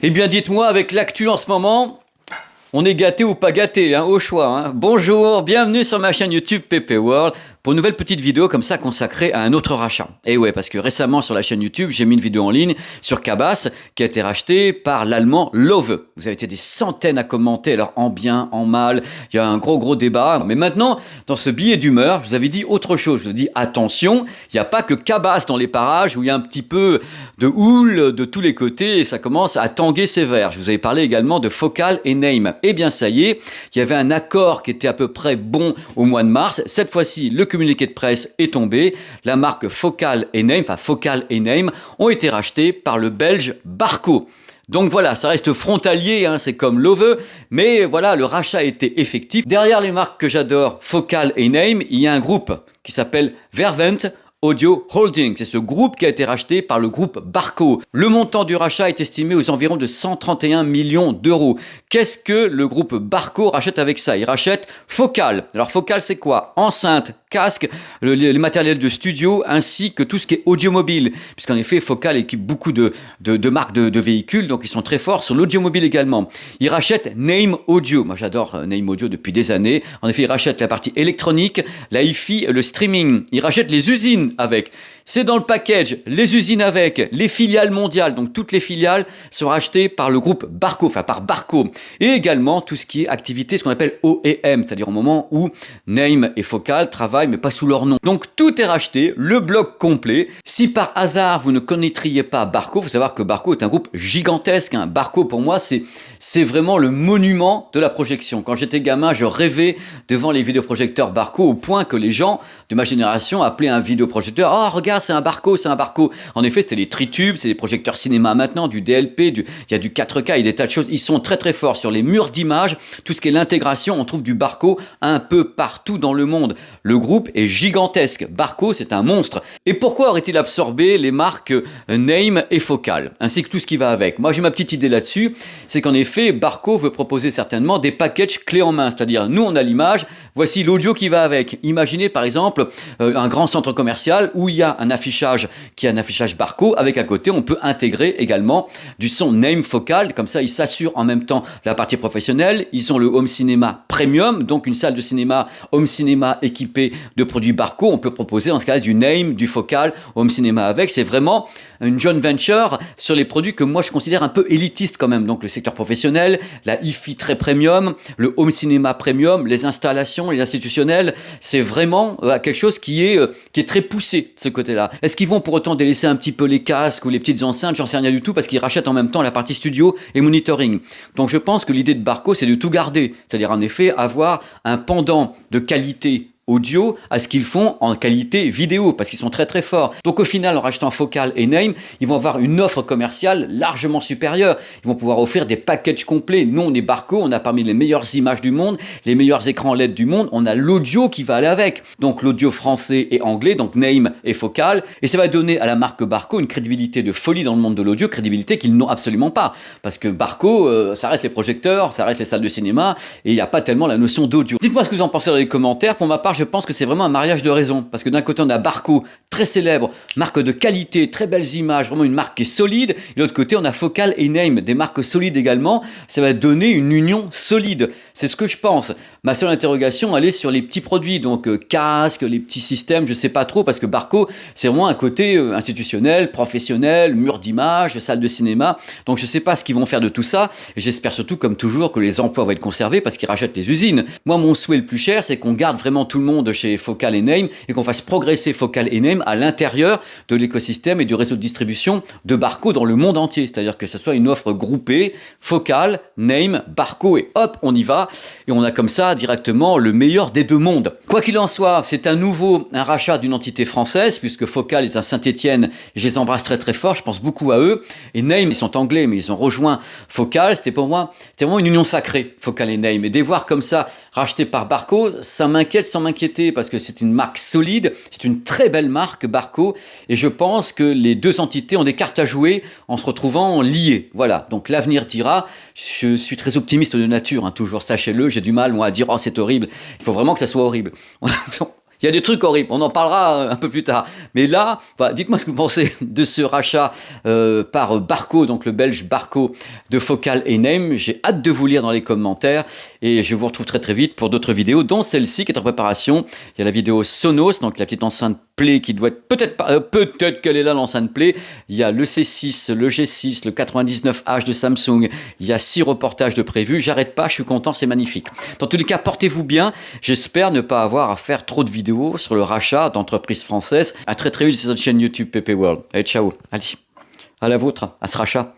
Eh bien, dites-moi, avec l'actu en ce moment, on est gâté ou pas gâté, au choix. Bonjour, bienvenue sur ma chaîne YouTube PP World pour une nouvelle petite vidéo comme ça consacrée à un autre rachat. Et ouais, parce que récemment sur la chaîne YouTube, j'ai mis une vidéo en ligne sur Cabas qui a été rachetée par l'allemand Lowe. Vous avez été des centaines à commenter, alors en bien, en mal, il y a un gros débat. Mais maintenant, dans ce billet d'humeur, je vous avais dit autre chose. Je vous ai dit attention, il n'y a pas que Cabas dans les parages où il y a un petit peu de houle de tous les côtés et ça commence à tanguer sévère. Je vous avais parlé également de Focal et Neim. Eh bien ça y est, il y avait un accord qui était à peu près bon au mois de mars. Cette fois-ci, le communiqué de presse est tombé. La marque Focal et Neim, ont été rachetés par le belge Barco. Donc voilà, ça reste frontalier, c'est comme Lowe, mais voilà, le rachat a été effectif. Derrière les marques que j'adore, Focal et Neim, il y a un groupe qui s'appelle Vervent Audio Holding. C'est ce groupe qui a été racheté par le groupe Barco. Le montant du rachat est estimé aux environs de 131 millions d'euros. Qu'est-ce que le groupe Barco rachète avec ça? Il rachète Focal. Alors Focal, c'est quoi? Enceinte, casque, les matériels de studio ainsi que tout ce qui est audiomobile. Puisqu'en effet, Focal équipe beaucoup de marques de véhicules, donc ils sont très forts sur l'audiomobile également. Il rachète Neim Audio. Moi j'adore Neim Audio depuis des années. En effet, il rachète la partie électronique, la hi-fi, le streaming. Il rachète les usines avec. C'est dans le package, les usines avec, les filiales mondiales, donc toutes les filiales sont rachetées par le groupe Barco, par Barco. Et également tout ce qui est activité, ce qu'on appelle OEM, c'est-à-dire au moment où Neim et Focal travaillent, mais pas sous leur nom. Donc tout est racheté, le bloc complet. Si par hasard vous ne connaîtriez pas Barco, il faut savoir que Barco est un groupe gigantesque. Barco pour moi c'est vraiment le monument de la projection. Quand j'étais gamin, je rêvais devant les vidéoprojecteurs Barco au point que les gens de ma génération appelaient un vidéoprojecteur « Oh regarde, c'est un Barco, c'est un Barco ». En effet, c'était les tritubes, c'est les projecteurs cinéma maintenant, du DLP, il y a du 4K, il y a des tas de choses. Ils sont très forts sur les murs d'image, tout ce qui est l'intégration, on trouve du Barco un peu partout dans le monde. Le groupe est gigantesque. Barco, c'est un monstre. Et pourquoi aurait-il absorbé les marques Neim et Focal, ainsi que tout ce qui va avec? Moi, j'ai ma petite idée là-dessus, c'est qu'en effet, Barco veut proposer certainement des packages clés en main, c'est-à-dire, nous, on a l'image, voici l'audio qui va avec. Imaginez, par exemple, un grand centre commercial où il y a un affichage qui est un affichage Barco, avec à côté, on peut intégrer également du son Neim Focal, comme ça, ils s'assurent en même temps la partie professionnelle. Ils ont le home cinéma premium, donc une salle de cinéma, home cinéma équipée de produits Barco. On peut proposer dans ce cas-là du Neim, du Focal, home cinéma avec. C'est vraiment une joint venture sur les produits que moi je considère un peu élitistes quand même. Donc le secteur professionnel, la hi-fi très premium, le home cinéma premium, les installations, les institutionnels. C'est vraiment quelque chose qui est très poussé de ce côté-là. Est-ce qu'ils vont pour autant délaisser un petit peu les casques ou les petites enceintes? J'en sais rien du tout parce qu'ils rachètent en même temps la partie studio et monitoring. Donc je pense que l'idée de Barco, c'est de tout garder. C'est-à-dire en effet avoir un pendant de qualité audio à ce qu'ils font en qualité vidéo, parce qu'ils sont très forts. Donc au final, en rachetant Focal et Neim, ils vont avoir une offre commerciale largement supérieure. Ils vont pouvoir offrir des packages complets. Nous, on est Barco, on a parmi les meilleures images du monde, les meilleurs écrans LED du monde, on a l'audio qui va aller avec. Donc l'audio français et anglais, donc Neim et Focal, et ça va donner à la marque Barco une crédibilité de folie dans le monde de l'audio, crédibilité qu'ils n'ont absolument pas. Parce que Barco, ça reste les projecteurs, ça reste les salles de cinéma, et il n'y a pas tellement la notion d'audio. Dites-moi ce que vous en pensez dans les commentaires. Pour ma part, je pense que c'est vraiment un mariage de raison, parce que d'un côté on a Barco, très célèbre, marque de qualité, très belles images, vraiment une marque qui est solide, et de l'autre côté on a Focal et Neim, des marques solides également. Ça va donner une union solide, c'est ce que je pense. Ma seule interrogation, elle est sur les petits produits, donc casques, les petits systèmes, je sais pas trop, parce que Barco, c'est vraiment un côté institutionnel, professionnel, mur d'image, salle de cinéma, donc je sais pas ce qu'ils vont faire de tout ça, et j'espère surtout, comme toujours, que les emplois vont être conservés, parce qu'ils rachètent les usines. Moi, mon souhait le plus cher, c'est qu'on garde vraiment tout le monde chez Focal et Neim et qu'on fasse progresser Focal et Neim à l'intérieur de l'écosystème et du réseau de distribution de Barco dans le monde entier. C'est-à-dire que ce soit une offre groupée, Focal, Neim, Barco et hop, on y va. Et on a comme ça directement le meilleur des deux mondes. Quoi qu'il en soit, c'est à nouveau un rachat d'une entité française puisque Focal est à Saint-Étienne et je les embrasse très fort, je pense beaucoup à eux. Et Neim, ils sont anglais mais ils ont rejoint Focal. C'était vraiment une union sacrée, Focal et Neim. Et de les voir comme ça rachetés par Barco, ça m'inquiète sans m'inquiéter parce que c'est une marque solide, c'est une très belle marque Barco et je pense que les deux entités ont des cartes à jouer en se retrouvant liées. Voilà, donc l'avenir dira. Je suis très optimiste de nature, toujours, sachez-le, j'ai du mal moi à dire « Oh c'est horrible », il faut vraiment que ça soit horrible. Il Il y a des trucs horribles, on en parlera un peu plus tard. Mais là, dites-moi ce que vous pensez de ce rachat par Barco, donc le belge Barco de Focal et Name. J'ai hâte de vous lire dans les commentaires et je vous retrouve très très vite pour d'autres vidéos, dont celle-ci qui est en préparation. Il y a la vidéo Sonos, donc la petite enceinte Play qui doit être peut-être qu'elle est là l'enceinte Play. Il y a le C6, le G6, le 99H de Samsung. Il y a 6 reportages de prévus. J'arrête pas, je suis content, c'est magnifique. Dans tous les cas, portez-vous bien. J'espère ne pas avoir à faire trop de vidéos sur le rachat d'entreprises françaises. À très très vite sur cette chaîne YouTube PP World. Allez, ciao. Allez, à la vôtre, à ce rachat.